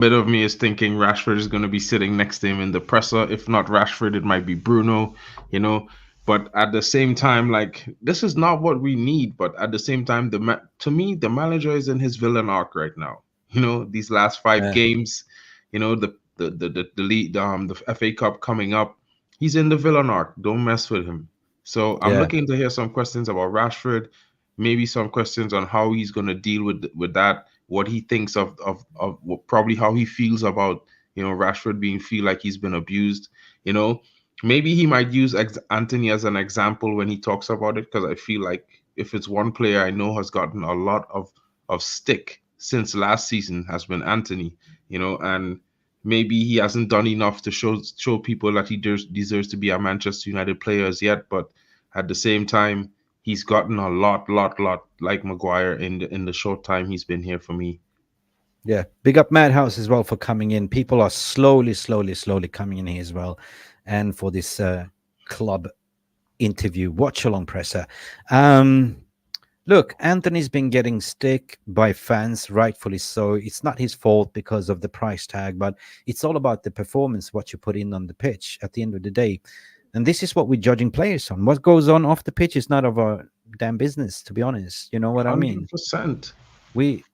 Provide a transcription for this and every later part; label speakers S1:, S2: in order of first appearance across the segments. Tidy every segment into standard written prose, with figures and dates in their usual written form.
S1: Bit of me is thinking Rashford is going to be sitting next to him in the presser. If not Rashford, it might be Bruno, you know. But at the same time, like this is not what we need. But at the same time, to me, the manager is in his villain arc right now. You know, these last five
S2: Yeah,
S1: games, you know, the lead, the FA Cup coming up, he's in the villain arc. Don't mess with him. So I'm
S2: yeah.
S1: looking to hear some questions about Rashford, maybe some questions on how he's going to deal with that, what he thinks of probably how he feels about Rashford being feel like he's been abused. You know, maybe he might use Anthony as an example when he talks about it, because I feel like if it's one player I know has gotten a lot of stick since last season has been Anthony. And maybe he hasn't done enough to show people that he deserves to be a Manchester United player as yet, but at the same time he's gotten a lot like Maguire in the short time he's been here for me.
S2: Yeah, big up Madhouse as well for coming in. People are slowly coming in here as well, and for this club interview, watch along presser. Um, Look, Anthony's been getting stick by fans, rightfully so. It's not his fault because of the price tag, but it's all about the performance, what you put in on the pitch at the end of the day. And this is what we're judging players on. What goes on off the pitch is not of our damn business, to be honest. You know what I mean?
S1: 100%.
S2: We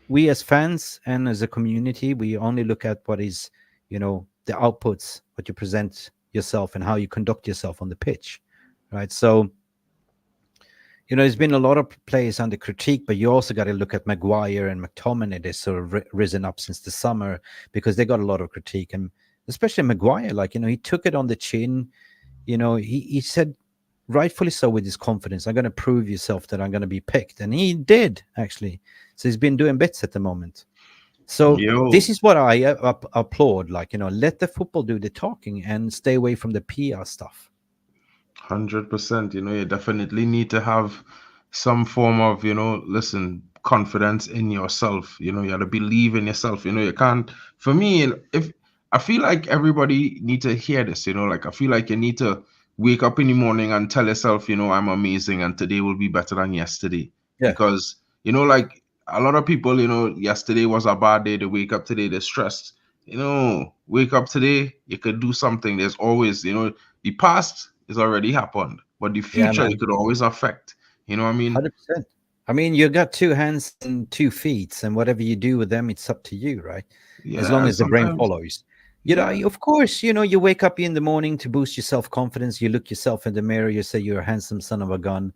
S2: we as fans and as a community, we only look at what is, the outputs, what you present yourself and how you conduct yourself on the pitch, right? So there's been a lot of players under critique, but you also got to look at Maguire and McTominay. They sort of risen up since the summer because they got a lot of critique, and especially Maguire. Like he took it on the chin. He said, rightfully so, with his confidence, "I'm going to prove yourself that I'm going to be picked," and he did actually. So he's been doing bits at the moment. So
S1: Yo,
S2: this is what I applaud. Like let the football do the talking and stay away from the PR stuff.
S1: 100%. You definitely need to have some form of, listen, confidence in yourself. You have to believe in yourself. You can't, for me, if I feel like everybody need to hear this, like I feel like you need to wake up in the morning and tell yourself, I'm amazing and today will be better than yesterday.
S2: Yeah,
S1: Because, like a lot of people, yesterday was a bad day. They wake up today, they're stressed. Wake up today, you could do something. There's always, the past is already happened, but the
S2: yeah,
S1: future it
S2: man.
S1: could always affect. You know what I mean?
S2: 100%. I mean, you got two hands and 2 feet, and whatever you do with them, it's up to you, right? As long
S1: Yeah,
S2: as the brain
S1: sometimes.
S2: follows.
S1: Yeah,
S2: Of course, you wake up in the morning to boost your self confidence. You look yourself in the mirror, you say you're a handsome son of a gun.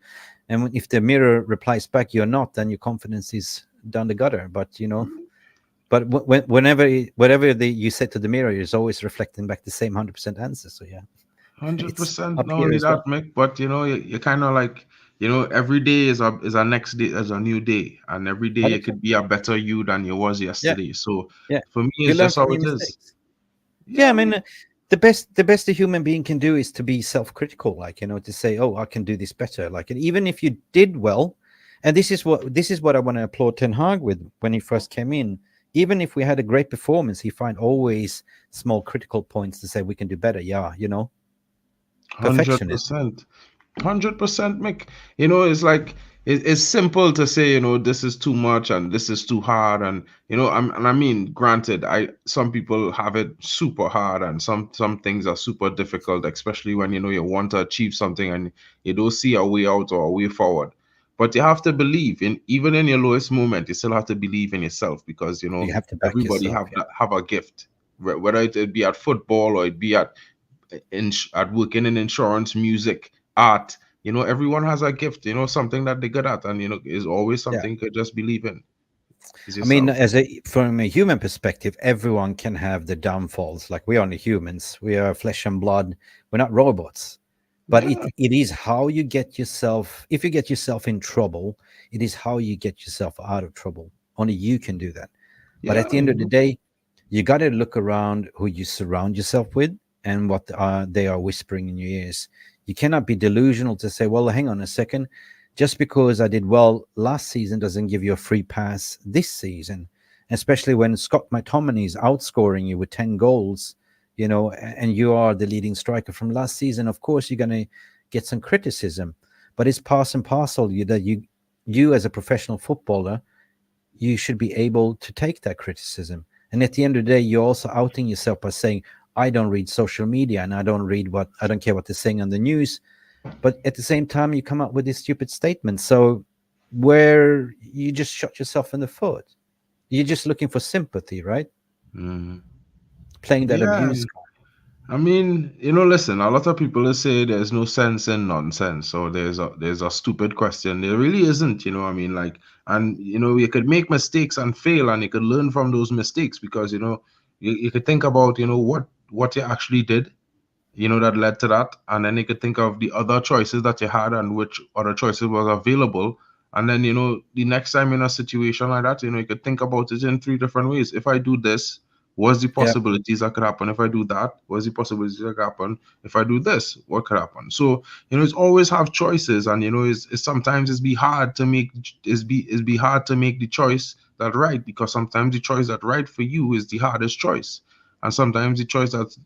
S2: And if the mirror replies back, you're not, then your confidence is down the gutter. But whatever you say to the mirror is always reflecting back the same 100% answer. So, yeah,
S1: hundred
S2: it's
S1: percent.
S2: up
S1: Not
S2: here
S1: only
S2: as
S1: that,
S2: well.
S1: Mick, but you kind of like, every day is a next day, is a new day, and every day it
S2: 100%.
S1: could be a better you than you was
S2: Yeah,
S1: yesterday. So
S2: yeah.
S1: for me,
S2: You
S1: it's
S2: learn
S1: just
S2: from
S1: how
S2: your
S1: it is.
S2: mistakes. Yeah,
S1: Yeah,
S2: I mean,
S1: man.
S2: the best a human being can do is to be self-critical, like to say, "Oh, I can do this better." Like, and even if you did well, and this is what I want to applaud Ten Hag with when he first came in. Even if we had a great performance, he find always small critical points to say we can do better. Yeah,
S1: hundred
S2: perfectionist.
S1: percent. 100%, Mick. It's like it's simple to say, this is too much and this is too hard, and I mean, granted, I some people have it super hard, and some things are super difficult, especially when you want to achieve something and you don't see a way out or a way forward. But you have to believe in, even in your lowest moment, you still have to believe in yourself, because
S2: You have to back
S1: everybody
S2: yourself.
S1: have
S2: Yeah,
S1: have a gift, whether it be at football or it be at working in insurance, music, art. Everyone has a gift. Something that they're good at, and is always
S2: yeah.
S1: something you could just believe in. Is
S2: I mean,
S1: yourself.
S2: from a human perspective, everyone can have the downfalls. Like we're only humans. We are flesh and blood. We're not robots. But it
S1: Yeah,
S2: it is how you get yourself. If you get yourself in trouble, it is how you get yourself out of trouble. Only you can do that. But
S1: yeah.
S2: at the end of the day, you got to look around who you surround yourself with and what they are whispering in your ears. You cannot be delusional to say, "Well, hang on a second. Just because I did well last season doesn't give you a free pass this season." Especially when Scott McTominay is outscoring you with 10 goals, and you are the leading striker from last season. Of course, you're going to get some criticism, but it's part and parcel you as a professional footballer, you should be able to take that criticism And at the end of the day, you're also outing yourself by saying, I don't read social media and I don't care what they're saying on the news. But at the same time, you come up with this stupid statement. So where you just shot yourself in the foot. You're just looking for sympathy, right?
S1: Mm.
S2: Playing that
S1: Yeah,
S2: abuse card.
S1: I mean, listen, a lot of people will say there's no sense in nonsense, or there's a stupid question. There really isn't, I mean, like, and you could make mistakes and fail, and you could learn from those mistakes because you could think about what you actually did, that led to that. And then you could think of the other choices that you had and which other choices was available. And then, the next time in a situation like that, you could think about it in three different ways. If I do this, what's the
S2: Yeah,
S1: possibilities that could happen? If I do that, what's the possibilities that could happen? If I do this, what could happen? So, it's always have choices. And, it's sometimes it's be hard to make the choice that right, because sometimes the choice that right for you is the hardest choice, and sometimes the choice that's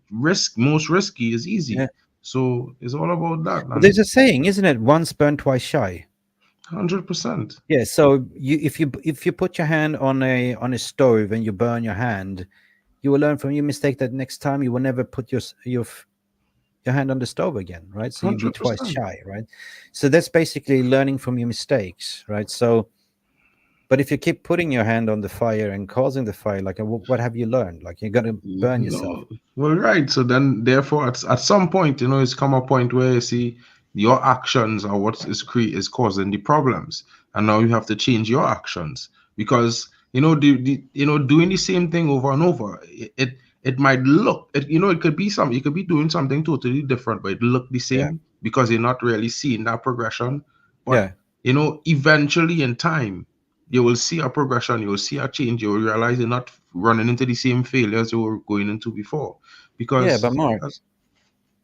S1: most risky is
S2: yeah.
S1: easy. So it's all about that,
S2: But
S1: and
S2: there's a saying, isn't it? Once burned, twice shy.
S1: 100%.
S2: Yeah. So if you put your hand on a stove and you burn your hand, you will learn from your mistake that next time you will never put your hand on the stove again, right? So you'll be twice
S1: 100%.
S2: shy, right? So that's basically learning from your mistakes, right? So, but if you keep putting your hand on the fire and causing the fire, like what have you learned? Like you're gonna burn yourself.
S1: No, well, right. So then, therefore, at some point, it's come a point where you see your actions are what is causing the problems, and now you have to change your actions because doing the same thing over and over. It might look it could be you could be doing something totally different, but it look the
S2: Yeah,
S1: same because you're not really seeing that progression. But
S2: yeah,
S1: eventually in time you will see a progression, you will see a change, you will realize you're not running into the same failures you were going into before.
S2: yeah.
S1: Because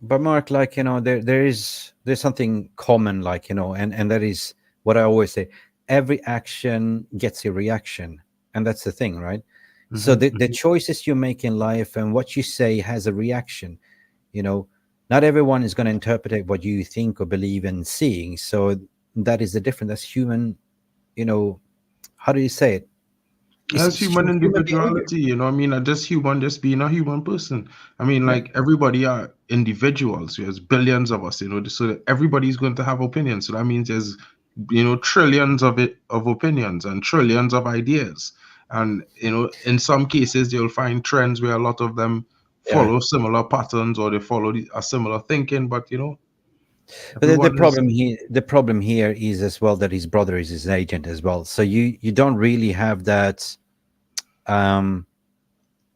S2: But Mark, like there's something common, like and that is what I always say: every action gets a reaction, and that's the thing, right? So
S1: Mhm,
S2: the choices you make in life and what you say has a reaction. You know, not everyone is going to interpret what you think or believe in seeing. So that is the difference. That's human. You know, how do you say it?
S1: as
S2: It's
S1: human
S2: human behavior.
S1: individuality, just human, just being a human person. I mean,
S2: Yeah,
S1: like, everybody are individuals. There's billions of us, so that everybody's going to have opinions. So that means there's trillions of opinions and trillions of ideas. And in some cases you'll find trends where a lot of them
S2: yeah.
S1: follow similar patterns, or they follow a similar thinking. But
S2: But the
S1: everyone is.
S2: problem here is as well that his brother is his agent as well. So you don't really have that. Um,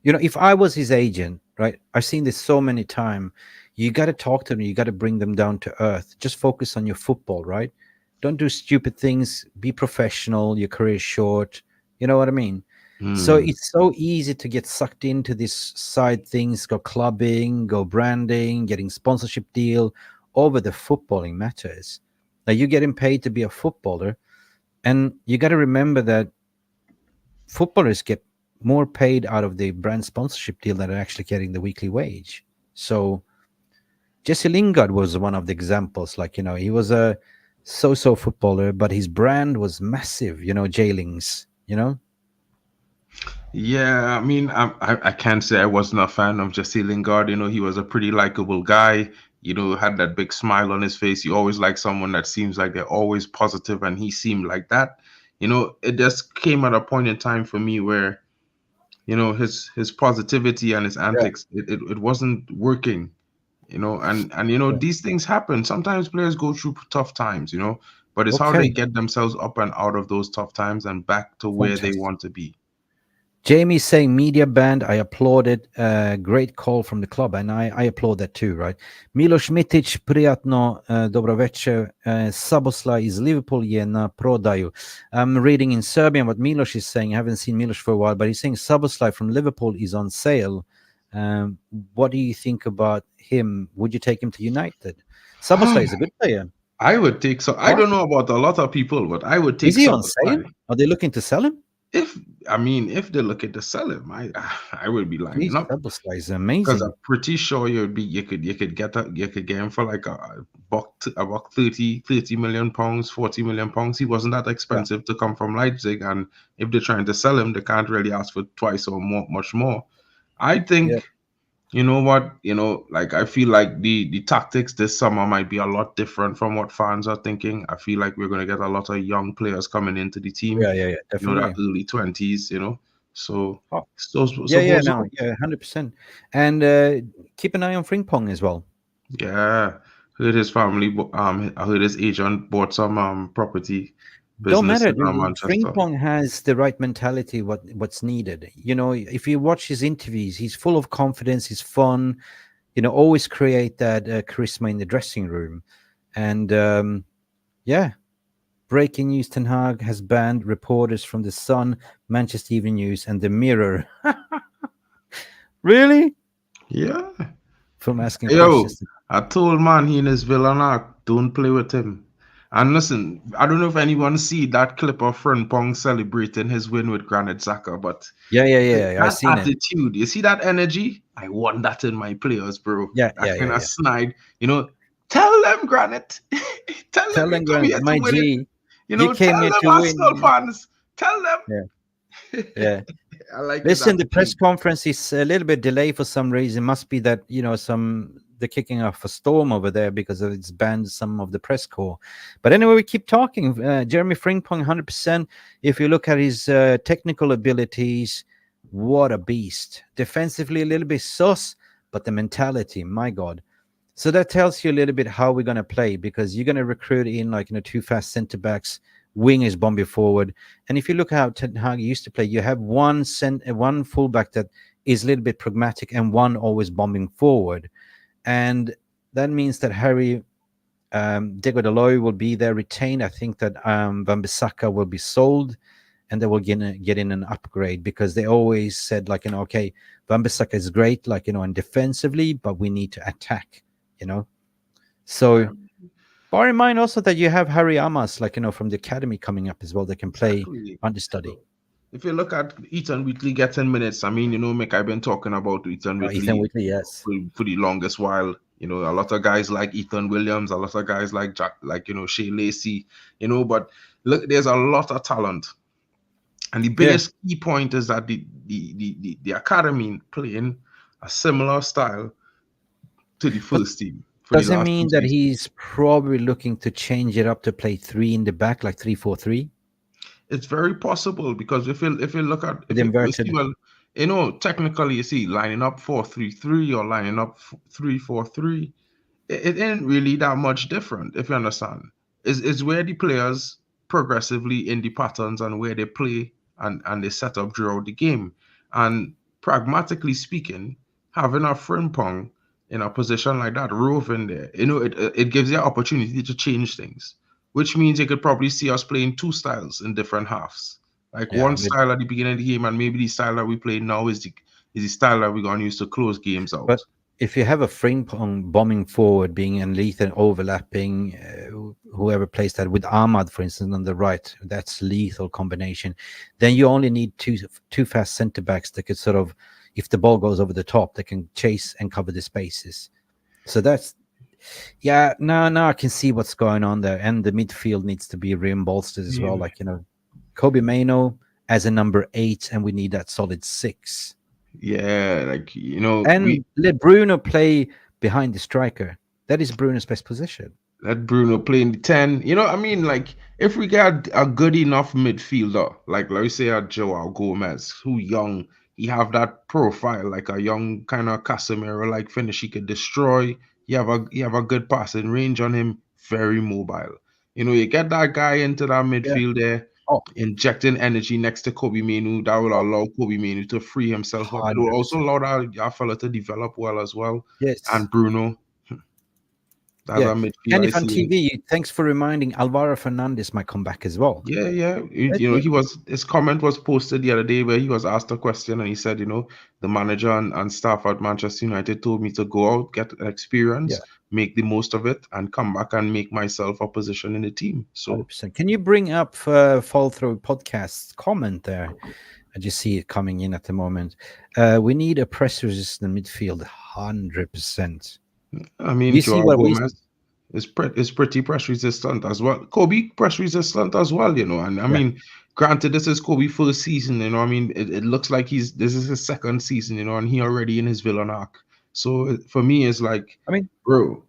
S2: if I was his agent, right? I've seen this so many times. You got to talk to them. You got to bring them down to earth. Just focus on your football, right? Don't do stupid things. Be professional. Your career is short. You know what I mean? So
S1: Hmm.
S2: it's so easy to get sucked into this side things, go clubbing, go branding, getting sponsorship deal over the footballing matters. Now you're getting paid to be a footballer, and you got to remember that footballers get more paid out of the brand sponsorship deal than are actually getting the weekly wage. So Jesse Lingard was one of the examples. Like he was a so-so footballer, but his brand was massive. Jailings.
S1: Yeah, I mean, I can't say I wasn't a fan of Jesse Lingard. He was a pretty likable guy. Had that big smile on his face. You always like someone that seems like they're always positive, and he seemed like that. It just came at a point in time for me where his positivity and his
S2: Yeah.
S1: antics, it wasn't working. And
S2: Yeah.
S1: these things happen. Sometimes players go through tough times. But it's how they
S2: Okay.
S1: get themselves up and out of those tough times and back to where they
S2: Fantastic.
S1: want to be.
S2: Jamie saying media band. I applaud it. Great call from the club, and I applaud that too. Right, Miloš Mitic, prijatno, dobro večer. Sabosla iz Liverpool je na prodaju. I'm reading in Serbian what Miloš is saying. I haven't seen Miloš for a while, but he's saying Sabosla from Liverpool is on sale. Um, what do you think about him? Would you take him to United? Sabosla is a good player.
S1: I would take so I
S2: Mark,
S1: don't know about a lot of people, but I would
S2: is
S1: take
S2: he on sale?
S1: Subway.
S2: Are they looking to sell him?
S1: If I mean, if they look at to sell him, I would be lining
S2: Jeez,
S1: up
S2: Sabosla is
S1: because I'm
S2: amazing.
S1: pretty sure you could get him for like about 30 million pounds, 40 million pounds. He wasn't that
S2: Yeah,
S1: expensive to come from Leipzig, and if they're trying to sell him, they can't really ask for twice or more, much more. I
S2: yeah,
S1: think, you know what, like I feel like the tactics this summer might be a lot different from what fans are thinking. I feel like we're gonna get a lot of young players coming into the team,
S2: yeah, yeah, yeah,
S1: that
S2: definitely.
S1: early 20s, so
S2: Oh, yeah, yeah,
S1: suppose.
S2: no, yeah, 100%. And keep an eye on Frimpong as well.
S1: Yeah, heard his family. I heard his agent bought some property
S2: Don't
S1: business
S2: matter.
S1: in Manchester.
S2: Frimpong has the right mentality. What's needed? If you watch his interviews, he's full of confidence. He's fun. Always create that charisma in the dressing room. And yeah, breaking news: Ten Hag has banned reporters from the Sun, Manchester Evening News, and the Mirror. Really?
S1: Yeah,
S2: From asking
S1: yo,
S2: questions.
S1: I told man he in his villain act. Don't play with him. And listen, I don't know if anyone see that clip of Frimpong celebrating his win with Granit Xhaka, but
S2: Yeah, yeah, yeah, yeah. I
S1: that
S2: seen it.
S1: attitude, you see that energy? I want that in my players, bro.
S2: Yeah,
S1: That
S2: yeah, yeah,
S1: kind of
S2: yeah.
S1: snide, tell them, Granit. Tell them
S2: Tell
S1: you
S2: them,
S1: come here to
S2: my
S1: win it.
S2: G, you came
S1: Tell
S2: here
S1: them
S2: to
S1: Arsenal
S2: win.
S1: fans. Tell
S2: Yeah,
S1: them.
S2: yeah.
S1: I like his
S2: Listen, the press
S1: attitude.
S2: conference is a little bit delayed for some reason. Must be that some they're kicking off a storm over there because it's banned some of the press corps. But anyway, we keep talking. Jeremy Frimpong, 100%. If you look at his technical abilities, what a beast. Defensively, a little bit sus, but the mentality, my God. So that tells you a little bit how we're going to play, because you're going to recruit in like two fast center backs, wingers bombing forward. And if you look at how Ten Hag used to play, you have one fullback that is a little bit pragmatic and one always bombing forward. And that means that Harry Diego Deloy will be there retained. I think that Van Bissaka will be sold, and they will get in an upgrade, because they always said, like, okay, Van Bissaka is great, like, and defensively, but we need to attack, you know. So bear in mind also that you have Harry Amas, like, from the academy coming up as well. They can play
S1: Exactly.
S2: understudy.
S1: So if you look at Ethan Whitley getting minutes, I mean, Mick, I've been talking about Ethan
S2: Ethan
S1: Whitley
S2: Whitley, yes.
S1: for the longest while. A lot of guys like Ethan Williams, a lot of guys like Jack, like Shea Lacey, but look, there's a lot of talent. And the
S2: Yeah.
S1: biggest key point is that the academy playing a similar style to the
S2: But
S1: first team for the
S2: does it
S1: last two
S2: mean that
S1: seasons.
S2: he's probably looking to change it up to play three in the back, like 3-4-3,
S1: It's very possible because if you look at
S2: with
S1: if you see,
S2: inverted?
S1: well, technically you see lining up 4-3-3 or lining up 3-4-3, it ain't really that much different, if you understand. Is where the players progressively in the patterns and where they play and they set up throughout the game. And pragmatically speaking, having a Frimpong in a position like that, roving there, it gives you an opportunity to change things, which means you could probably see us playing two styles in different halves. Like
S2: Yeah,
S1: one style at the beginning of the game, and maybe the style that we play now is the style that we're going to use to close games
S2: but
S1: out.
S2: if you have a Frimpong bombing forward, being in lethal overlapping, whoever plays that with Ahmad, for instance, on the right, that's lethal combination. Then you only need two fast centre backs that could sort of, if the ball goes over the top, they can chase and cover the spaces. So that's, yeah, no, I can see what's going on there, and the midfield needs to be rebolstered as well. Like, Kobe Mano as a number 8, and we need that solid 6.
S1: Yeah, like we
S2: And let Bruno play behind the striker. That is Bruno's best position.
S1: let Bruno play in the 10. I mean, like if we get a good enough midfielder, like let's say a Joao Gomez, who young, he have that profile like a young kind of Casemiro like finish. He could destroy. You have a good passing range on him. Very mobile. You get that guy into that
S2: Yeah.
S1: midfield there,
S2: Oh,
S1: injecting energy next to Kobe Menu. That will allow Kobe Menu to free himself up. It will also
S2: 100%.
S1: allow that fella to develop well as well.
S2: Yes.
S1: And Bruno, that's
S2: Yeah.
S1: a midfield
S2: And
S1: I
S2: if on
S1: see.
S2: TV, thanks for reminding, Alvaro Fernandez might come back as well.
S1: Yeah, yeah.
S2: Let's see.
S1: His comment was posted the other day where he was asked a question and he said, the manager and staff at Manchester United told me to go out, get
S2: Yeah,
S1: experience, make the most of it, and come back and make myself a position in the team. So
S2: 100%. Can you bring up Fall Through Podcast comment there? I just see it coming in at the moment. We need a press resistant midfield, 100%.
S1: I mean
S2: You see
S1: Joao
S2: what we
S1: Gomez. It's pretty press resistant as well. Kobe press resistant as well, And I
S2: Yeah.
S1: mean, granted, this is Kobe first season, I mean, it looks like this is his second season, and he already in his villain arc. So for me, it's like,
S2: I mean,
S1: bro,
S2: bro,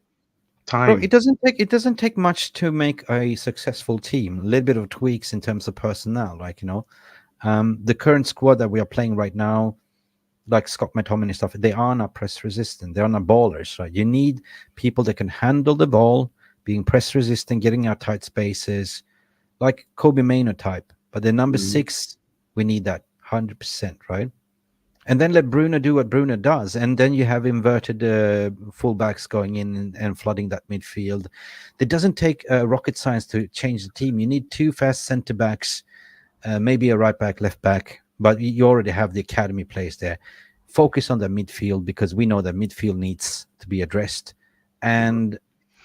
S1: time.
S2: it doesn't take much to make a successful team. A little bit of tweaks in terms of personnel, like the current squad that we are playing right now, like Scott McTominay and stuff, they are not press resistant. They are not ballers, right? You need people that can handle the ball, being press resistant, getting out tight spaces, like Kobe Maynard type. But the number
S1: Mhm.
S2: 6, we need that 100%, right? And then let Bruno do what Bruno does, and then you have inverted fullbacks going in and flooding that midfield. It doesn't take rocket science to change the team. You need two fast centre backs, maybe a right back, left back, but you already have the academy players there. Focus on the midfield because we know that midfield needs to be addressed. And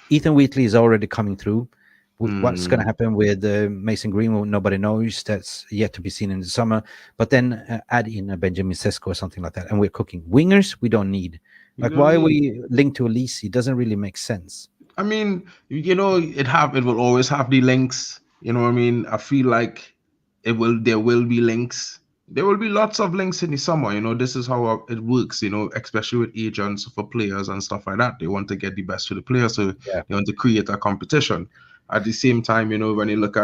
S2: Ethan Wheatley is already coming through. What's going to
S1: Mm.
S2: happen with Mason Greenwood? Nobody knows. That's yet to be seen in the summer. But then add in a Benjamin Sesko or something like that, and we're cooking. Wingers we don't need.
S1: You
S2: Like,
S1: don't
S2: why are
S1: need.
S2: we linked to Elise? It doesn't really make sense.
S1: I mean, it will always have the links. You know what I mean? I feel like there will be links. There will be lots of links in the summer. This is how it works, especially with agents for players and stuff like that. They want to get the best for the players, so
S2: Yeah.
S1: they want to create a competition. At the same time, when you look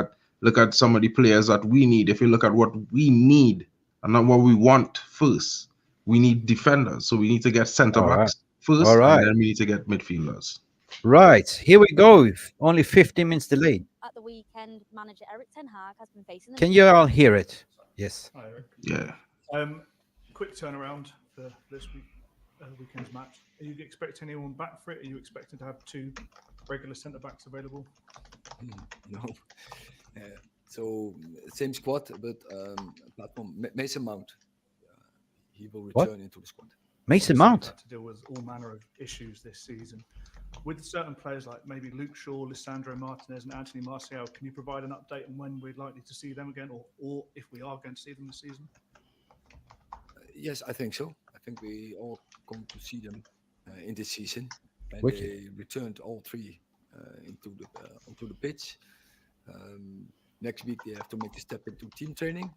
S1: at some of the players that we need, if you look at what we need and not what we want first, we need defenders. So we need to get center
S2: All right.
S1: backs
S2: All
S1: first, and
S2: right.
S1: then we need to get midfielders.
S2: Right. Here we go. Only 15 minutes delayed.
S3: At the weekend, manager Eric Ten Hag has been facing the
S2: Can you all hear it? Yes.
S4: Hi, Eric.
S1: Yeah.
S4: Quick turnaround for this weekend's match. Are you expecting anyone back for it? Are you expecting to have two regular centre backs available?
S5: No. So same squad, but apart from Mason Mount, he will
S2: What?
S5: return into the squad.
S2: Mason
S4: Obviously,
S2: Mount.
S4: you've had to deal with all manner of issues this season. With certain players like maybe Luke Shaw, Lisandro Martinez, and Anthony Martial, can you provide an update on when we're likely to see them again, or if we are going to see them this season?
S5: Yes, I think so. I think we all going to see them in this season, and
S2: Wicked.
S5: they returned all three onto the pitch. Next week they have to make a step into team training,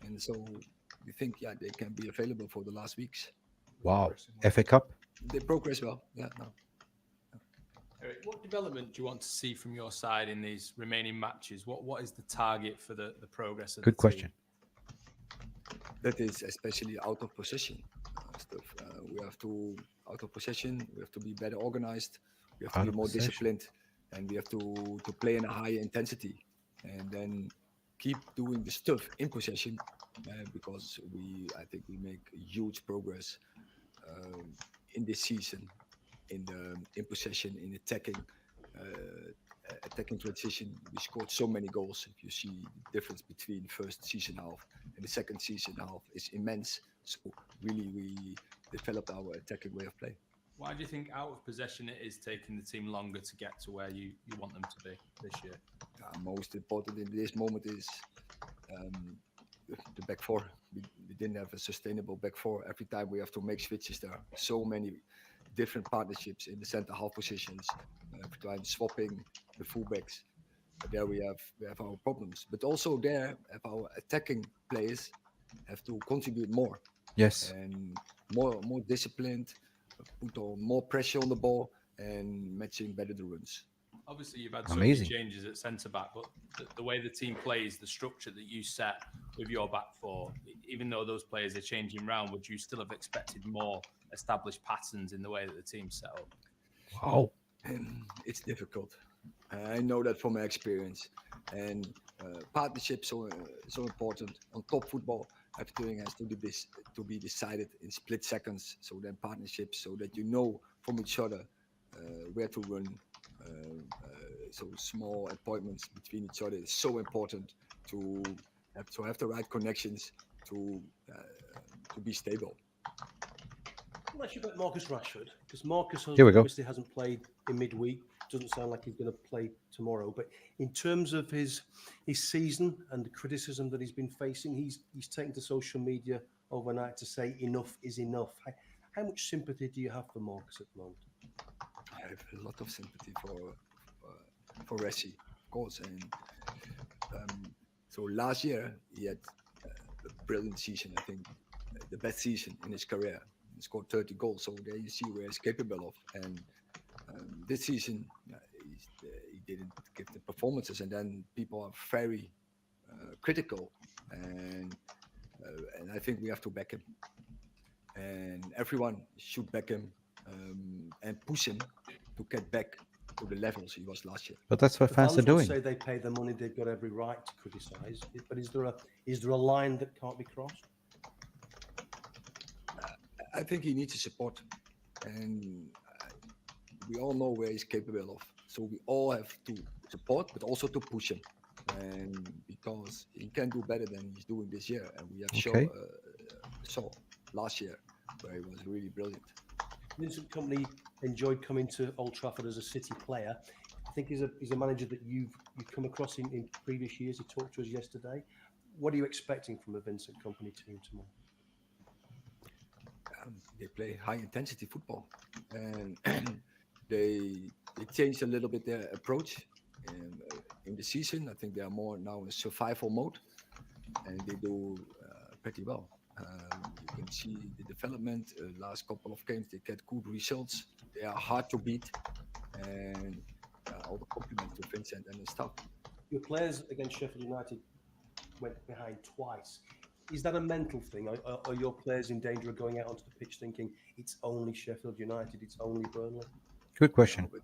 S5: and so we think they can be available for the last weeks.
S2: Wow. FA Cup.
S5: They progress well. Yeah, no.
S6: Eric, what development do you want to see from your side in these remaining matches? What is the target for the progress of
S2: Good
S6: the
S2: question.
S6: team?
S5: That is especially out of possession stuff. We have to out of possession. We have to be better organized. We have to
S2: Out
S5: be
S2: of
S5: more
S2: possession.
S5: disciplined, and we have to play in a higher intensity, and then keep doing the stuff in possession, because I think we make huge progress in this season in possession, in attacking transition. We scored so many goals. If you see the difference between first season half and the second season half is immense. So really we developed our attacking way of play.
S6: Why do you think out of possession it is taking the team longer to get to where you want them to be this year?
S5: Most important in this moment is the back four. We didn't have a sustainable back four. Every time we have to make switches, there are so many different partnerships in the center half positions. Every time swapping the fullbacks. There we have our problems. But also there, our attacking players have to contribute more
S2: Yes.
S5: and more disciplined, put on more pressure on the ball, and matching better the runs.
S6: Obviously, you've had so
S2: Amazing.
S6: many changes at centre back, but the way the team plays, the structure that you set with your back four, even though those players are changing round, would you still have expected more established patterns in the way that the team's set up?
S2: Wow.
S5: It's difficult. I know that from my experience. And partnerships so important. On top football, everything has to be decided in split seconds. So then partnerships, so that you know from each other where to run. So small appointments between each other is so important to have the right connections to be stable.
S7: I'll ask you about Marcus Rashford, because Marcus
S2: Here we go.
S7: obviously hasn't played in midweek. Doesn't sound like he's going to play tomorrow. But in terms of his season and the criticism that he's been facing, he's taken to social media overnight to say enough is enough. How much sympathy do you have for Marcus at the moment?
S5: I have a lot of sympathy Messi, of course. And so last year he had a brilliant season. I think the best season in his career. He scored 30 goals. So there you see where he's capable of. And this season he didn't give the performances, and then people are very critical. And I think we have to back him. And everyone should back him and push him to get back to the levels he was last year.
S2: But that's what
S7: The
S2: fans are
S7: would
S2: doing.
S7: say they pay the money; they've got every right to criticise. But is there a line that can't be crossed?
S5: I think he needs a support, and we all know where he's capable of. So we all have to support, but also to push him, and because he can do better than he's doing this year, and we have saw last year where he was really brilliant.
S7: Vincent Kompany enjoyed coming to Old Trafford as a City player. I think he's a manager that you've come across in previous years. He talked to us yesterday. What are you expecting from a Vincent Kompany team tomorrow?
S5: They play high intensity football, and they changed a little bit their approach in the season. I think they are more now in a survival mode, and they do pretty well. You can see the development. Last couple of games, they get good results. They are hard to beat, and all the compliments to Vincent and his staff.
S7: Your players against Sheffield United went behind twice. Is that a mental thing? Are your players in danger of going out onto the pitch thinking it's only Sheffield United, it's only Burnley?
S2: Good question.
S5: No, but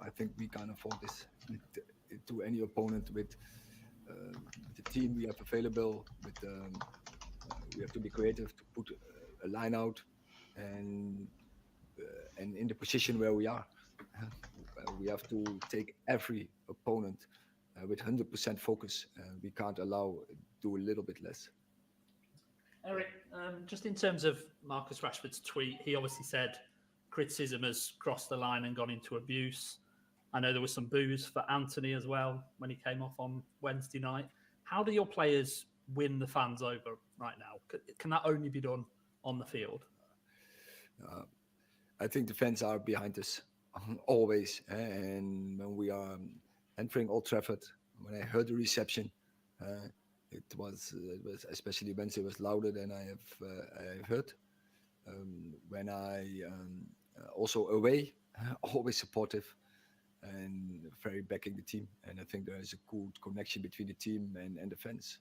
S5: I think we can't afford this to any opponent with the team we have available. We have to be creative to put a line out, and in the position where we are, we have to take every opponent with 100% focus. We can't allow do a little bit less.
S8: Eric, just in terms of Marcus Rashford's tweet, he obviously said criticism has crossed the line and gone into abuse. I know there was some boos for Anthony as well when he came off on Wednesday night. How do your players win the fans over right now? Can that only be done on the field?
S5: I think the fans are behind us always. And when we are entering Old Trafford, when I heard the reception, it was especially Wednesday was louder than I have heard. When I also away, always supportive and very backing the team. And I think there is a good connection between the team and the fans.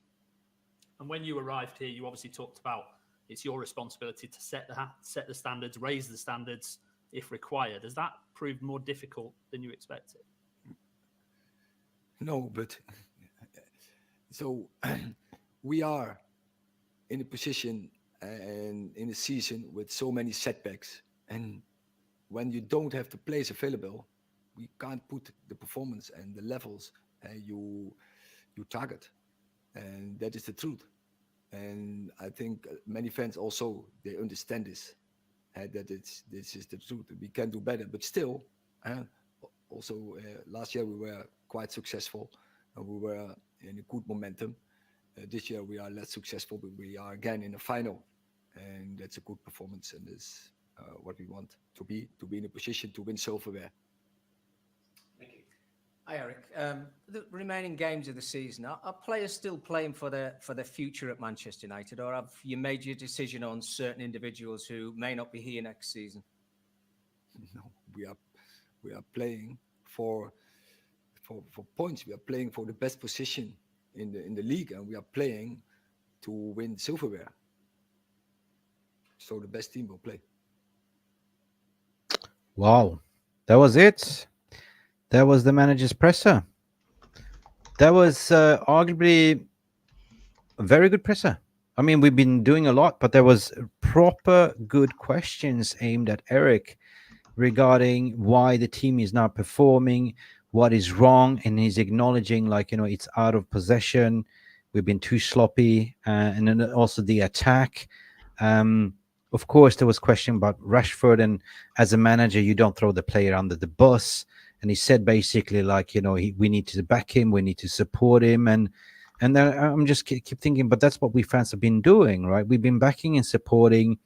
S8: And when you arrived here, you obviously talked about it's your responsibility to set the standards, raise the standards if required. Has that proved more difficult than you expected?
S5: No, but so we are in a position and in a season with so many setbacks, and when you don't have the players available, we can't put the performance and the levels you target, and that is the truth. And I think many fans also they understand this, that this is the truth. We can do better, but still, also last year we were quite successful, and we were in a good momentum. This year we are less successful, but we are again in the final, and that's a good performance, and is what we want to be in a position to win silverware.
S8: Thank you.
S9: Hi, Eric. The remaining games of the season, are players still playing for their future at Manchester United, or have you made your decision on certain individuals who may not be here next season?
S5: No, we are playing for points. We are playing for the best position in the league, and we are playing to win silverware. So the best team will play.
S2: Wow, that was it. That was the manager's presser. That was arguably a very good presser. I mean, we've been doing a lot, but there was proper good questions aimed at Eric regarding why the team is not performing, what is wrong, and he's acknowledging, like, it's out of possession. We've been too sloppy, and then also the attack. Of course, there was question about Rashford, and as a manager, you don't throw the player under the bus. And he said basically, like, we need to back him, we need to support him, and then I'm just keep thinking, but that's what we fans have been doing, right? We've been backing and supporting,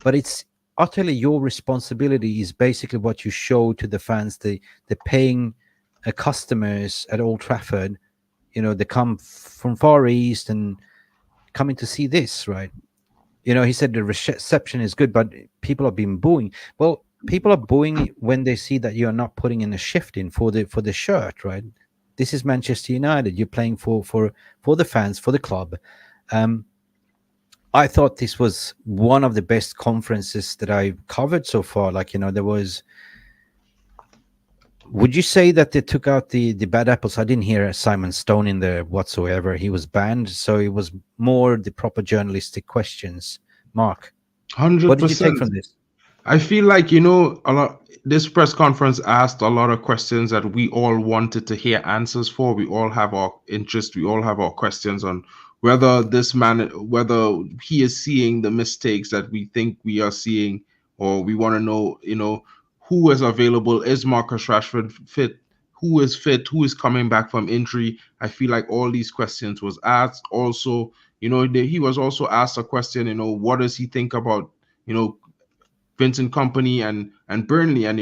S2: but it's utterly your responsibility. Is basically what you show to the fans. They're paying customers at Old Trafford, they come from Far East and coming to see this, right? He said the reception is good, but people have been booing. Well, people are booing when they see that you are not putting in a shift in for the shirt, right? This is Manchester United. You're playing for the fans, for the club. I thought this was one of the best conferences that I covered so far. Like, there was. Would you say that they took out the bad apples? I didn't hear Simon Stone in there whatsoever. He was banned, so it was more the proper journalistic questions. Mark, what did you take
S1: 100%.
S2: from this?
S1: I feel like, a lot. This press conference asked a lot of questions that we all wanted to hear answers for. We all have our interest. We all have our questions on whether this man, whether he is seeing the mistakes that we think we are seeing, or we want to know, who is available. Is Marcus Rashford fit? Who is fit? Who is coming back from injury? I feel like all these questions was asked. Also, he was also asked a question. What does he think about, Vincent Company and Burnley, and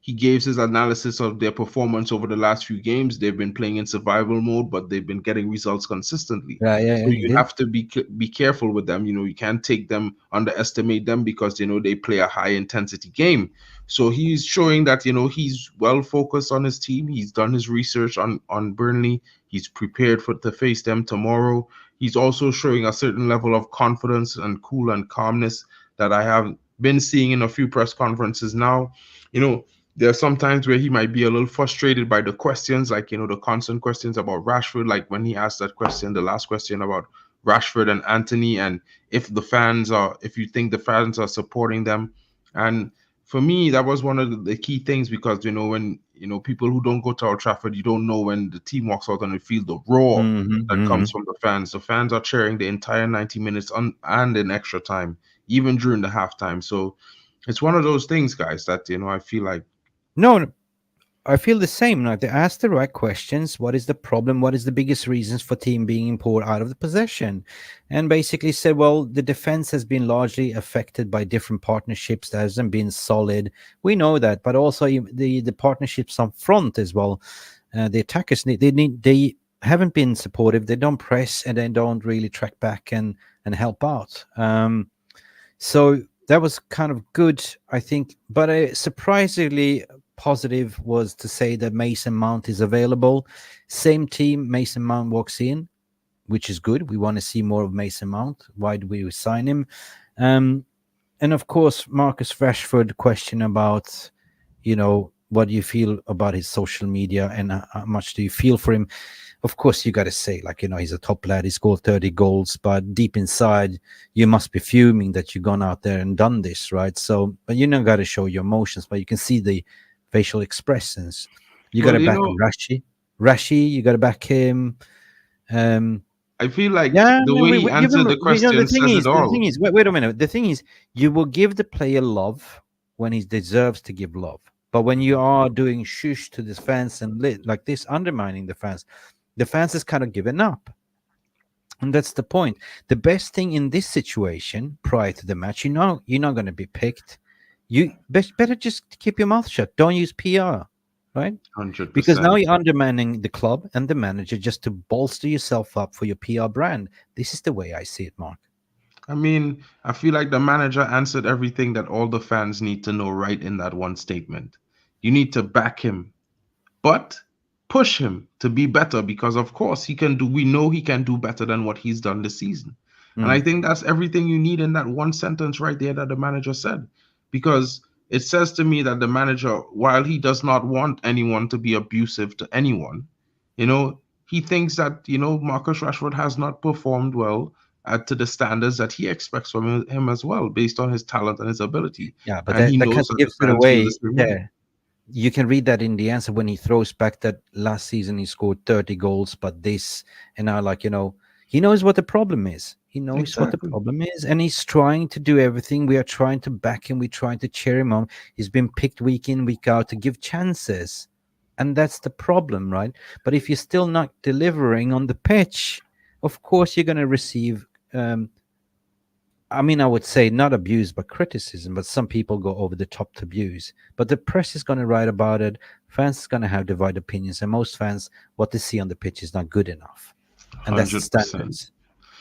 S1: he gave his analysis of their performance over the last few games. They've been playing in survival mode, but they've been getting results consistently.
S2: Yeah,
S1: So
S2: he
S1: you
S2: did.
S1: have to be careful with them. You can't take them, underestimate them, because they play a high intensity game. So he's showing that he's well focused on his team. He's done his research on Burnley. He's prepared to face them tomorrow. He's also showing a certain level of confidence and cool and calmness that I have been seeing in a few press conferences now. There are some times where he might be a little frustrated by the questions, like, the constant questions about Rashford, like when he asked that question, the last question about Rashford and Anthony, and if you think the fans are supporting them. And for me, that was one of the key things, because, when, people who don't go to Old Trafford, you don't know when the team walks out on the field, the roar that comes from the fans. The fans are cheering the entire 90 minutes and in extra time, even during the halftime. So it's one of those things, guys, that I feel like.
S2: No, I feel the same. Like, they ask the right questions. What is the problem? What is the biggest reasons for team being pulled out of the possession? And basically said, well, the defense has been largely affected by different partnerships that hasn't been solid. We know that, but also the partnerships up front as well. The attackers they haven't been supportive. They don't press, and they don't really track back and help out. So that was kind of good, I think. But surprisingly positive was to say that Mason Mount is available. Same team, Mason Mount walks in, which is good. We want to see more of Mason Mount. Why do we sign him? And of course, Marcus Rashford question about, what do you feel about his social media, and how much do you feel for him? Of course, you got to say, like, he's a top lad. He scored 30 goals, but deep inside, you must be fuming that you've gone out there and done this, right? So, but you got to show your emotions, but you can see the facial expressions. You got to back Rashi. You got to back him.
S1: I feel like
S2: the
S1: way he answered the question says it all.
S2: The thing is, wait a minute. The thing is, you will give the player love when he deserves to give love. But when you are doing shush to the fans and like this, undermining the fans has kind of given up. And that's the point. The best thing in this situation, prior to the match, you're not going to be picked. You better just keep your mouth shut. Don't use PR, right?
S1: 100%.
S2: Because now you're undermining the club and the manager just to bolster yourself up for your PR brand. This is the way I see it, Mark.
S1: I mean, I feel like the manager answered everything that all the fans need to know right in that one statement. You need to back him, but push him to be better, because of course we know he can do better than what he's done this season. And I think that's everything you need in that one sentence right there that the manager said, because it says to me that the manager, while he does not want anyone to be abusive to anyone, he thinks that, Marcus Rashford has not performed well to the standards that he expects from him as well, based on his talent and his ability.
S2: Yeah, but
S1: and he
S2: that
S1: knows
S2: kind
S1: that
S2: of gives
S1: the
S2: it
S1: fans
S2: away.
S1: feel the same way.
S2: Yeah. You can read that in the answer when he throws back that last season he scored 30 goals, but this, and now, like, he knows what the problem is. He knows what the problem is, and he's trying to do everything. We are trying to back him. We're trying to cheer him on. He's been picked week in, week out to give chances, and that's the problem, right? But if you're still not delivering on the pitch, of course you're going to receive I mean, I would say not abuse, but criticism. But some people go over the top to abuse. But the press is going to write about it. Fans are going to have divided opinions, and most fans, what they see on the pitch is not good enough, and that's the
S1: 100%.
S2: standards,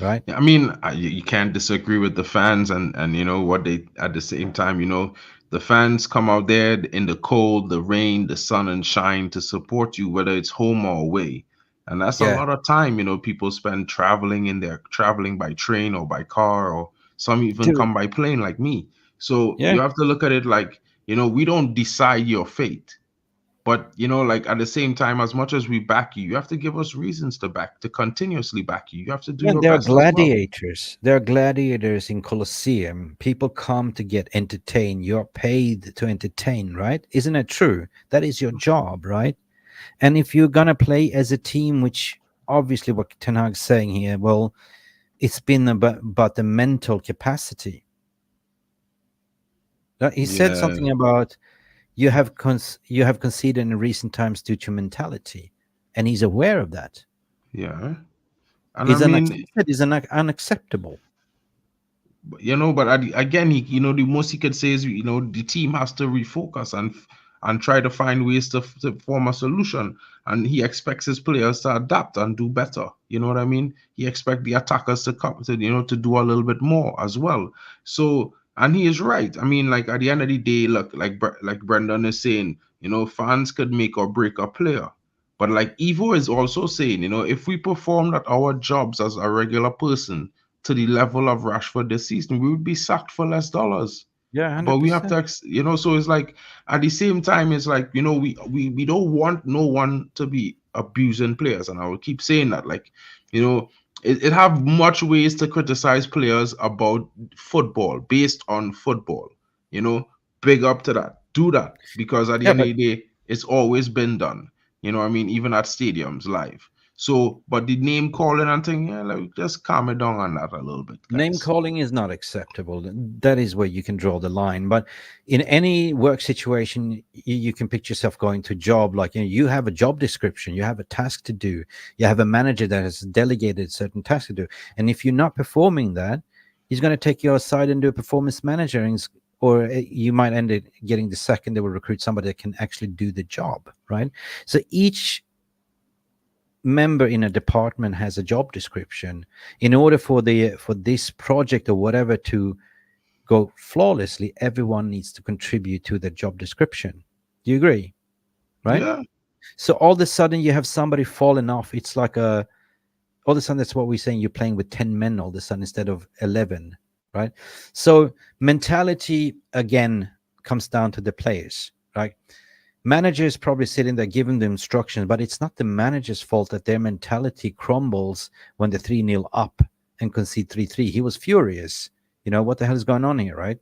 S2: right?
S1: Yeah, I mean, you can't disagree with the fans, and you know what they at the same time, you know, the fans come out there in the cold, the rain, the sun and shine to support you, whether it's home or away. And that's a
S2: Yeah,
S1: lot of time, you know, people spend traveling by train or by car, or some even
S2: dude.
S1: come by plane like me. So
S2: Yeah,
S1: you have to look at it like, you know, we don't decide your fate. But you know, like at the same time, as much as we back you, you have to give us reasons to continuously back you. You have to do
S2: yeah,
S1: your
S2: there are
S1: best as well.
S2: gladiators. There are gladiators in Colosseum. People come to get entertained. You're paid to entertain, right? Isn't it true? That is your job, right? And if you're gonna play as a team, which obviously what Ten Hag's saying here, well, it's been about the mental capacity. He said
S1: Yeah,
S2: something about you have conceded in recent times due to mentality, and he's aware of that.
S1: yeah. And I
S2: Is
S1: mean,
S2: unacceptable.
S1: you know, but again, you know, the most he could say is, you know, the team has to refocus and try to find ways to form a solution. And he expects his players to adapt and do better. You know what I mean? He expects the attackers to come to, you know, to do a little bit more as well. So, and he is right. I mean, like at the end of the day, look, like Brendan is saying, you know, fans could make or break a player. But like Evo is also saying, you know, if we performed at our jobs as a regular person to the level of Rashford this season, we would be sacked for less dollars.
S2: Yeah,
S1: But we have
S2: 100%.
S1: to, you know, so it's like at the same time, it's like, you know, we don't want no one to be abusing players. And I will keep saying that, like, you know, it have much ways to criticize players about football, based on football, you know, big up to that. Do that, because at the
S2: Yeah,
S1: end of
S2: but
S1: the day, it's always been done. You know what I mean? Even at stadiums live. So, but the name calling and thing, yeah, like just calm it down on that a little bit,
S2: name
S1: guys.
S2: calling is not acceptable. That is where you can draw the line. But in any work situation, you can picture yourself going to a job, like, you know, you have a job description, you have a task to do, you have a manager that has delegated certain tasks to do, and if you're not performing that, he's going to take you aside and do a performance manager, or you might end up getting the second. They will recruit somebody that can actually do the job, right? So each member in a department has a job description. In order for this project or whatever to go flawlessly, everyone needs to contribute to the job description. Do you agree? Right?
S1: Yeah,
S2: So all of a sudden you have somebody falling off. It's like all of a sudden, that's what we're saying, you're playing with 10 men all of a sudden instead of 11, right? So mentality again comes down to the players, right? Manager is probably sitting there giving the instructions, but it's not the manager's fault that their mentality crumbles when they're 3-0 up and concede 3-3. He was furious. You know, what the hell is going on here, right?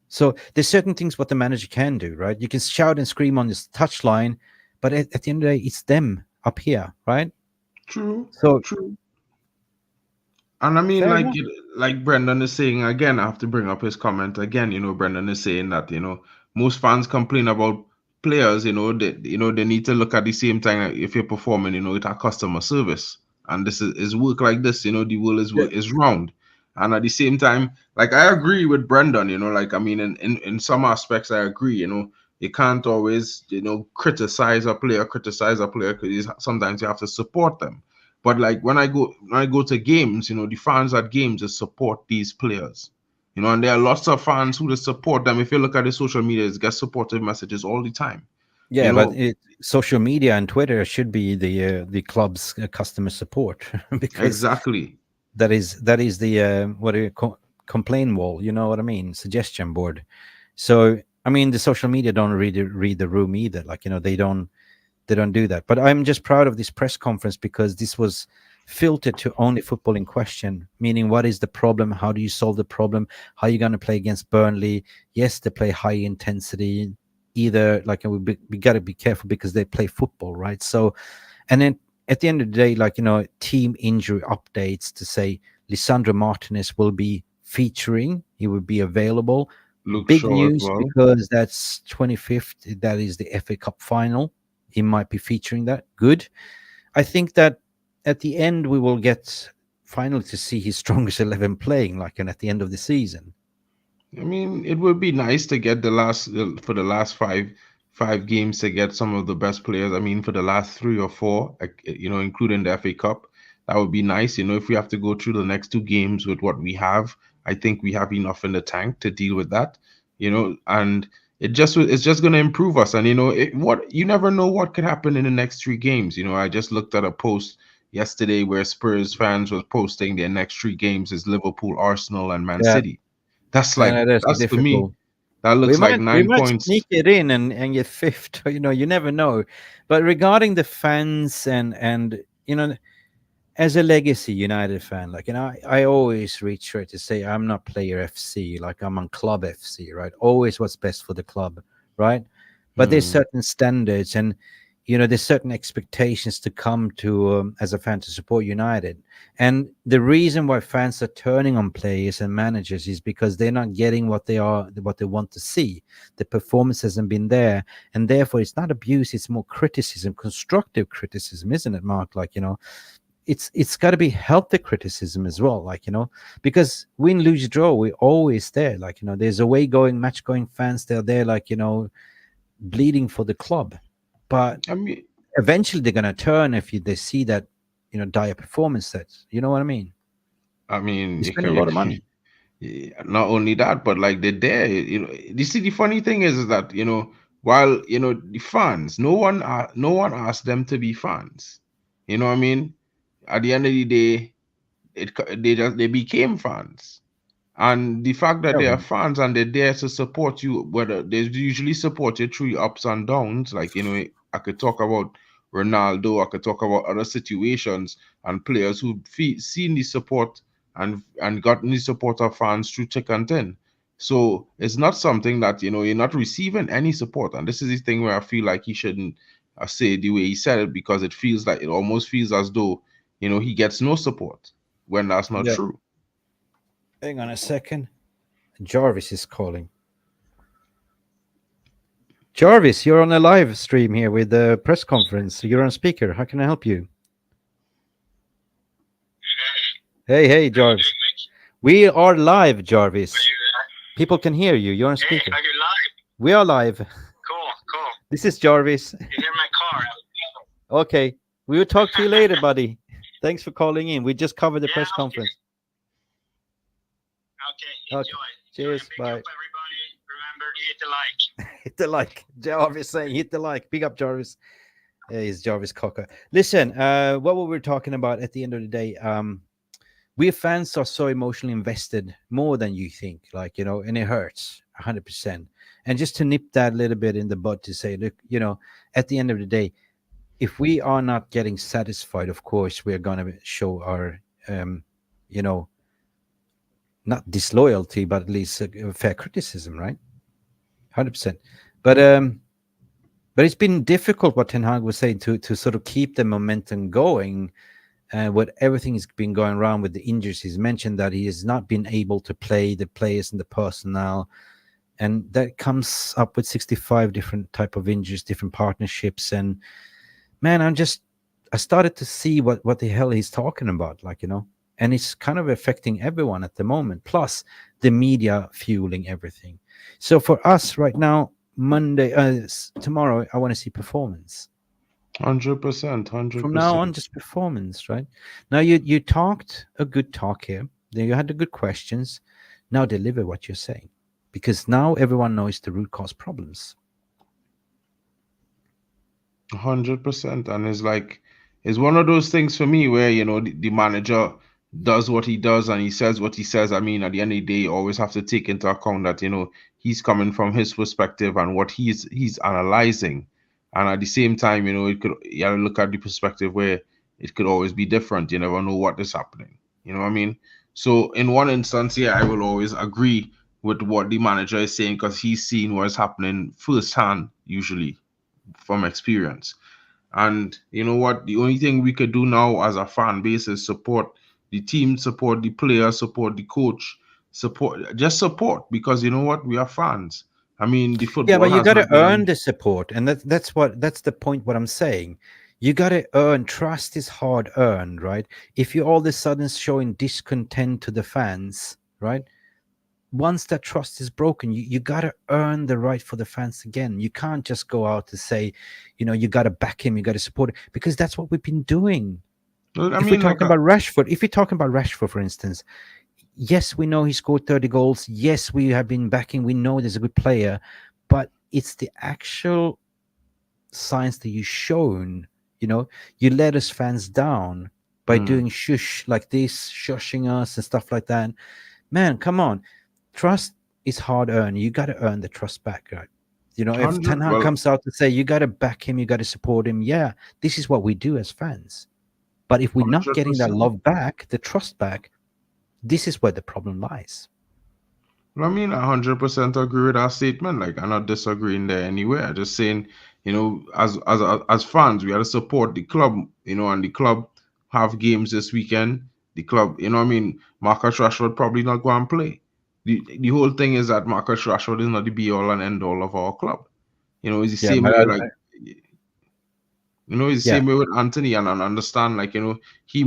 S2: So there's certain things what the manager can do, right? You can shout and scream on this touchline, but at the end of the day, it's them up here, right?
S1: true,
S2: So
S1: true. And I mean,
S2: fair
S1: like
S2: enough.
S1: like Brendan is saying again, I have to bring up his comment again. You know, Brendan is saying that, you know, most fans complain about players. You know they need to look at the same time, like, if you're performing, you know, with our customer service, and this is work like this. You know, the world
S2: Yeah.
S1: is round, and at the same time, like I agree with Brendan. You know, like I mean, in some aspects, I agree. You know, you can't always, you know, criticize a player, because sometimes you have to support them. But like when I go to games, you know, the fans at games just support these players. You know, and there are lots of fans who just support them. If you look at the social media, it's get supportive messages all the time. You
S2: Yeah, but
S1: know,
S2: social media and Twitter should be the club's customer support because
S1: exactly.
S2: that is the what do you complain wall. You know what I mean? Suggestion board. So I mean, the social media don't read the room either. Like, you know, they don't do that. But I'm just proud of this press conference because this was filtered to only football in question, meaning what is the problem? How do you solve the problem? How are you going to play against Burnley? Yes, they play high intensity. Either like we got to be careful because they play football, right? So, and then at the end of the day, like, you know, team injury updates to say Lisandro Martinez will be featuring. He will be available.
S1: Luke
S2: Big
S1: Shaw as
S2: news
S1: well.
S2: because that's 25th. That is the FA Cup final. He might be featuring that. Good. I think that at the end we will get finally to see his strongest 11 playing, like, and at the end of the season.
S1: I mean, it would be nice to get for the last five games to get some of the best players. I mean, for the last 3 or 4, including the FA Cup, that would be nice. If we have to go through the next 2 games with what we have, I think we have enough in the tank to deal with that. And it's just going to improve us. And you never know what could happen in the next 3 games. I just looked at a post yesterday where Spurs fans was posting their next 3 games is Liverpool, Arsenal, and Man
S2: Yeah.
S1: City. That's to me.
S2: difficult.
S1: That looks like
S2: we
S1: 9
S2: might
S1: points.
S2: sneak it in and get fifth. You never know. But regarding the fans and as a legacy United fan, like, I always reach to say I'm not player FC, like I'm on club FC, right? Always what's best for the club, right? But there's certain standards and there's certain expectations to come to as a fan to support United. And the reason why fans are turning on players and managers is because they're not getting what they want to see. The performance hasn't been there, and therefore it's not abuse, it's more criticism, constructive criticism, isn't it, Mark? Like, it's got to be healthy criticism as well, like, because win, lose, draw, we're always there. Like, there's match going fans, they're there, like, bleeding for the club. But
S1: I mean,
S2: eventually they're going to turn if they see that, dire performance sets. You know what I mean? You spend a lot of money.
S1: Not only that, but like they're there. You see, the funny thing is that while the fans, no one asked them to be fans. You know what I mean? At the end of the day, they became fans. And the fact that they are fans and they're there to support you, whether they usually support you through your ups and downs, like, I could talk about Ronaldo, I could talk about other situations and players who've seen the support and gotten the support of fans through thick and thin. So it's not something that, you're not receiving any support. And this is the thing where I feel like he shouldn't say the way he said it, because it almost feels as though, he gets no support when that's not true.
S2: Hang on a second. Jarvis is calling. Jarvis, you're on a live stream here with the press conference. You're on speaker. How can I help you? Hey, Jarvis. We are live, Jarvis. People can hear you. You're on speaker.
S10: Are you live?
S2: We are live.
S10: Cool.
S2: This is Jarvis.
S10: You hear my car?
S2: Okay. We will talk to you later, buddy. Thanks for calling in. We just covered the press conference.
S10: Okay. Enjoy.
S2: Cheers. Bye.
S10: Up, everybody. Remember to hit the like.
S2: Hit the like. Jarvis saying hit the like. Big up, Jarvis. He's Jarvis Cocker. Listen, what we were talking about at the end of the day, we fans are so emotionally invested, more than you think, like, and it hurts 100%. And just to nip that a little bit in the bud to say, look, at the end of the day, if we are not getting satisfied, of course, we're going to show our, not disloyalty, but at least fair criticism, right? 100%. But it's been difficult, what Ten Hag was saying, to sort of keep the momentum going. What everything has been going around with the injuries. He's mentioned that he has not been able to play the players and the personnel, and that comes up with 65 different type of injuries, different partnerships. And man, I started to see what the hell he's talking about, like, and it's kind of affecting everyone at the moment, plus the media fueling everything. So for us right now, tomorrow, I want to see performance.
S1: 100%.
S2: From now on, just performance, right? Now you talked a good talk here. Then you had the good questions. Now deliver what you're saying, because now everyone knows the root cause problems.
S1: 100%. And it's one of those things for me where, the manager does what he does and he says what he says. I mean, at the end of the day, you always have to take into account that, he's coming from his perspective and what he's analyzing. And at the same time, you gotta look at the perspective where it could always be different. You never know what is happening. You know what I mean? So in one instance, yeah, I will always agree with what the manager is saying, because he's seen what is happening firsthand, usually from experience. And you know what? The only thing we could do now as a fan base is support the team, support the player, support the coach, support, because you know what? We are fans. I mean, the football.
S2: Yeah, but you got to earn the support, and that's the point. What I'm saying, You got to earn. Trust is hard earned, right? If you're all of a sudden showing discontent to the fans, right? Once that trust is broken, you got to earn the right for the fans again. You can't just go out to say, you got to back him, you got to support him, because that's what we've been doing.
S1: I
S2: If we're
S1: mean, like,
S2: talking about Rashford, if we're talking about Rashford, for instance, yes, we know he scored 30 goals. Yes, we have been backing. We know there's a good player, but it's the actual signs that you've shown. You let us fans down by doing shush like this, shushing us and stuff like that. Man, come on. Trust is hard earned. You got to earn the trust back, right? If
S1: 100
S2: Ten Hag
S1: well,
S2: comes out to say you got to back him, you got to support him, yeah, this is what we do as fans. But if we're not getting that
S1: 100%.
S2: love back, the trust back, this is where the problem lies.
S1: Well, I mean, 100% agree with that statement. Like, I'm not disagreeing there anywhere. I'm just saying, as fans, we got to support the club, and the club have games this weekend. The club, I mean, Marcus Rashford probably not going to play. The whole thing is that Marcus Rashford is not the be all and end all of our club. It's the
S2: Yeah,
S1: same
S2: but
S1: way, like, it's the
S2: yeah,
S1: same way with Anthony, and I understand, like, he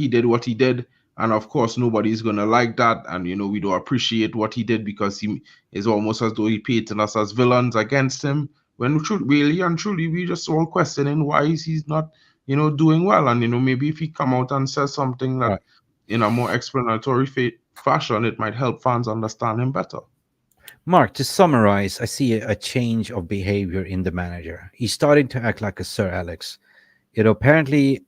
S1: did what he did, and of course nobody's gonna like that, and we don't appreciate what he did because he is almost as though he painted us as villains against him. When really and truly we just all questioning why he's not, doing well, and maybe if he come out and says something that
S2: right.
S1: in a more explanatory fashion, it might help fans understand him better.
S2: Mark, to summarize, I see a change of behavior in the manager. He's starting to act like a Sir Alex. Apparently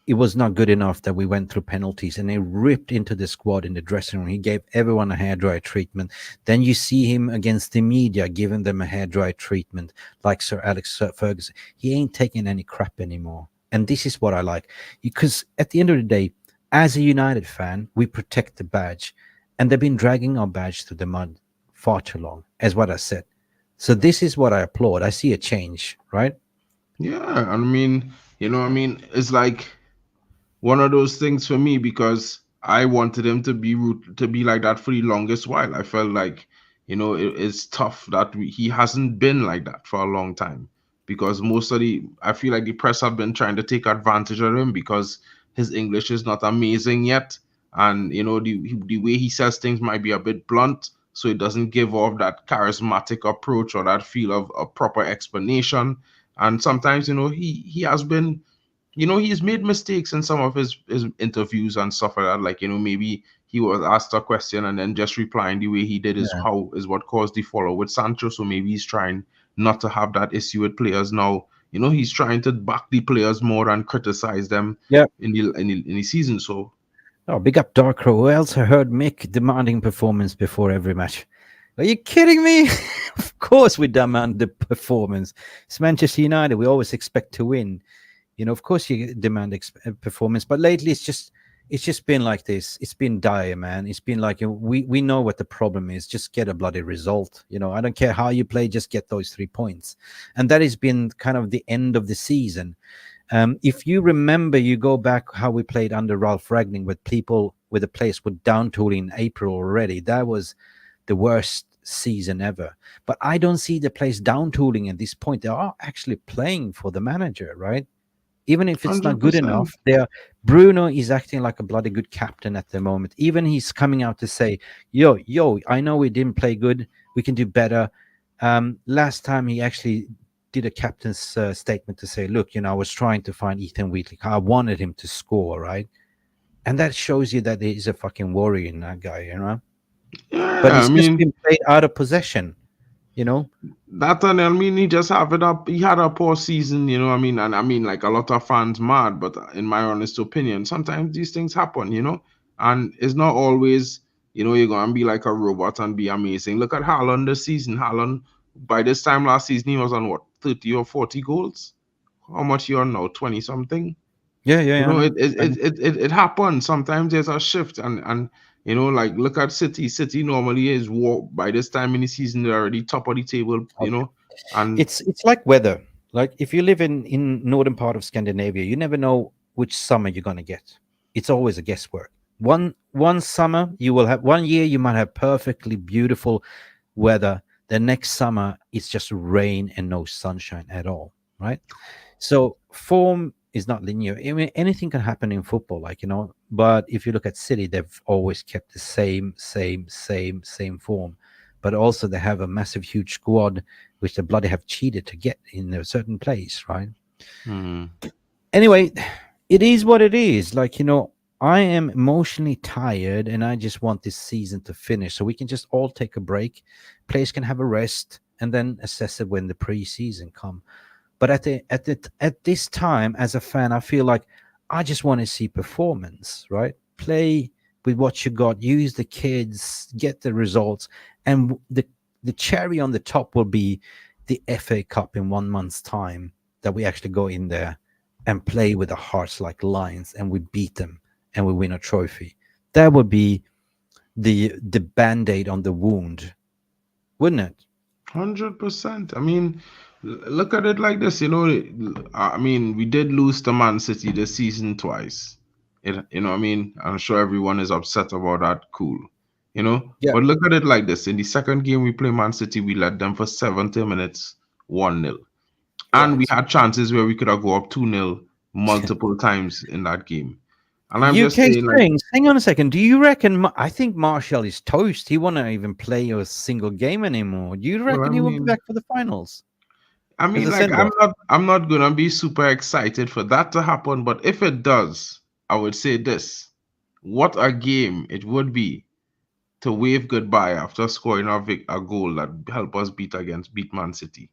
S2: it was not good enough that we went through penalties, and he ripped into the squad in the dressing room. He gave everyone a hairdryer treatment. Then you see him against the media giving them a hairdryer treatment like Sir Alex Ferguson. He ain't taking any crap anymore. And this is what I like. Because at the end of the day, as a United fan, we protect the badge. And they've been dragging our badge through the mud far too long, as what I said. So this is what I applaud. I see a change, right?
S1: Yeah, I mean, it's like one of those things for me because I wanted him to be like that for the longest while. I felt like, it's tough that he hasn't been like that for a long time because I feel like the press have been trying to take advantage of him because his English is not amazing yet. And, the way he says things might be a bit blunt. So it doesn't give off that charismatic approach or that feel of a proper explanation. And sometimes, he has been he's made mistakes in some of his interviews and stuff like that. Like, maybe he was asked a question and then just replying the way he did is what caused the follow with Sancho. So maybe he's trying not to have that issue with players now. He's trying to back the players more and criticize them
S2: Yeah.
S1: in the season. So
S2: Oh, big up Darkro. Who else heard Mick demanding performance before every match? Are you kidding me? Of course we demand the performance. It's Manchester United. We always expect to win. Of course you demand performance, but lately it's just been like this. It's been dire, man. It's been like we know what the problem is. Just get a bloody result. I don't care how you play. Just get those 3 points, and that has been kind of the end of the season. If you remember, you go back how we played under Ralph Ragnick, with the players were down tooling in April already. That was the worst season ever. But I don't see the players down tooling at this point. They are actually playing for the manager, right? Even if it's not good
S1: 100%.
S2: enough, Bruno is acting like a bloody good captain at the moment. Even he's coming out to say, yo, I know we didn't play good. We can do better. Last time he actually did a captain's statement to say, look, I was trying to find Ethan Wheatley. I wanted him to score, right? And that shows you that he's a fucking warrior in that guy,
S1: Yeah,
S2: But it's
S1: I
S2: just
S1: mean,
S2: been played out of possession,
S1: that and I mean he just have it up. He had a poor season, I mean, and I mean like a lot of fans mad, but in my honest opinion, sometimes these things happen, and it's not always, you're gonna be like a robot and be amazing. Look at Haaland this season. Haaland, by this time last season, he was on what, 30 or 40 goals? How much you on now? 20 something?
S2: Yeah,
S1: It happens. Sometimes there's a shift, and like look at City. City normally is by this time in the season they're already top of the table, and
S2: It's like weather. Like if you live in northern part of Scandinavia, you never know which summer you're gonna get. It's always a guesswork. One summer you will have, one year you might have perfectly beautiful weather. The next summer it's just rain and no sunshine at all. right? So form is not linear. I mean, anything can happen in football, like, but if you look at City, they've always kept the same form. But also they have a massive, huge squad, which they bloody have cheated to get in a certain place, right? Anyway, it is what it is. Like, I am emotionally tired and I just want this season to finish so we can just all take a break. Players can have a rest and then assess it when the preseason come. But at this time, as a fan, I feel like I just want to see performance, right? Play with what you got, use the kids, get the results. And the cherry on the top will be the FA Cup in 1 month's time, that we actually go in there and play with our hearts like lions and we beat them and we win a trophy. That would be the Band-Aid on the wound, wouldn't it?
S1: 100%. I mean, look at it like this. I mean, we did lose to Man City this season twice. I mean, I'm sure everyone is upset about that. Cool.
S2: Yeah.
S1: But look at it like this. In the second game we play Man City, we led them for 70 minutes, 1-0. And we had chances where we could have go up 2-0 multiple times in that game. And I'm just saying,
S2: Springs, hang on a second. Do you reckon? I think Martial is toast. He won't even play a single game anymore. Do you reckon he will be back for the finals?
S1: I mean, like, I'm not gonna be super excited for that to happen, but if it does, I would say this: what a game it would be to wave goodbye after scoring a goal that helped us beat Man City.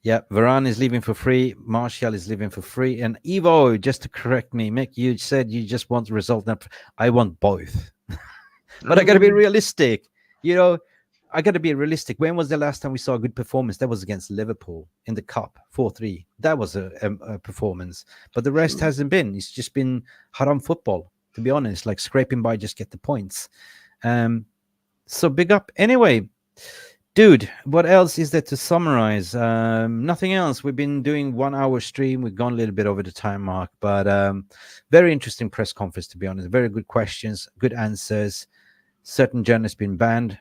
S2: Yeah, Varane is leaving for free. Martial is leaving for free. And Evo, just to correct me, Mick, you said you just want the result. I want both. But I got to be realistic. I got to be realistic. When was the last time we saw a good performance? That was against Liverpool in the Cup, 4-3. That was a performance. But the rest hasn't been. It's just been haram football, to be honest, like scraping by, just get the points. So big up. Anyway, dude, what else is there to summarize? Nothing else. We've been doing 1 hour stream. We've gone a little bit over the time mark, but very interesting press conference, to be honest. Very good questions, good answers. Certain journalists been banned.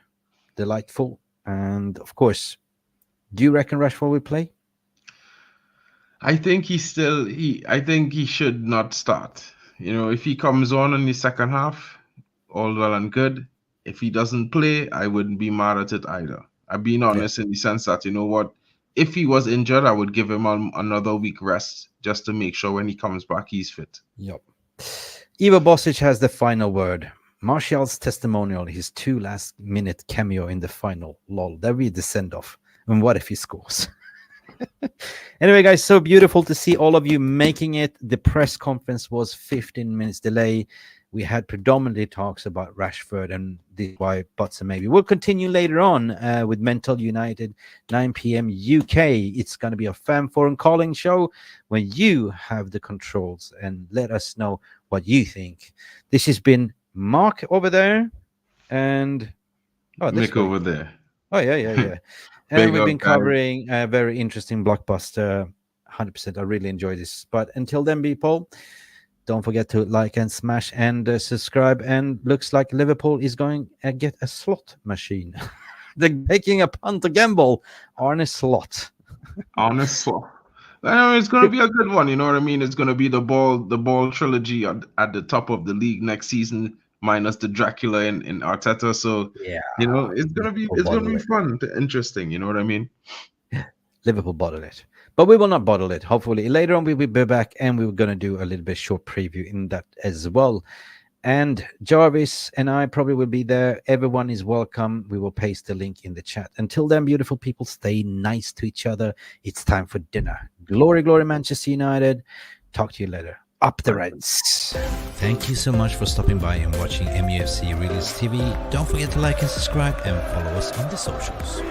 S2: Delightful. And of course, do you reckon Rashford will play?
S1: I think I think he should not start. If he comes on in the second half, all well and good. If he doesn't play, I wouldn't be mad at it either. I'm being honest in the sense that, if he was injured, I would give him another week rest just to make sure when he comes back, he's fit.
S2: Yep. Ivo Bosic has the final word. Martial's testimonial, his 2 last-minute cameo in the final. Lol. That'll be the send-off. And what if he scores? Anyway, guys, so beautiful to see all of you making it. The press conference was 15 minutes delay. We had predominantly talks about Rashford and this why buts and maybe. We'll continue later on with Mental United, 9 p.m. UK. It's going to be a fan forum calling show when you have the controls, and let us know what you think. This has been Mark over there and
S1: Nick over there.
S2: Oh, yeah. And we've been covering a very interesting blockbuster. 100%. I really enjoy this. But until then, people, don't forget to like and smash and subscribe. And looks like Liverpool is going to get a slot machine. They're taking a punt to gamble on a slot.
S1: On a slot. It's going to be a good one. You know what I mean? It's going to be the ball trilogy at the top of the league next season, minus the Dracula in Arteta. So
S2: yeah,
S1: it's going to be fun, interesting. You know what I mean?
S2: Liverpool bottle it, but we will not bottle it. Hopefully later on we will be back, and we were going to do a little bit short preview in that as well. And Jarvis and I probably will be there. Everyone is welcome. We will paste the link in the chat. Until then, beautiful people, stay nice to each other. It's time for dinner. Glory, glory, Manchester United. Talk to you later. Up the Reds. Thank you so much for stopping by and watching MUFC Release TV. Don't forget to like and subscribe and follow us on the socials.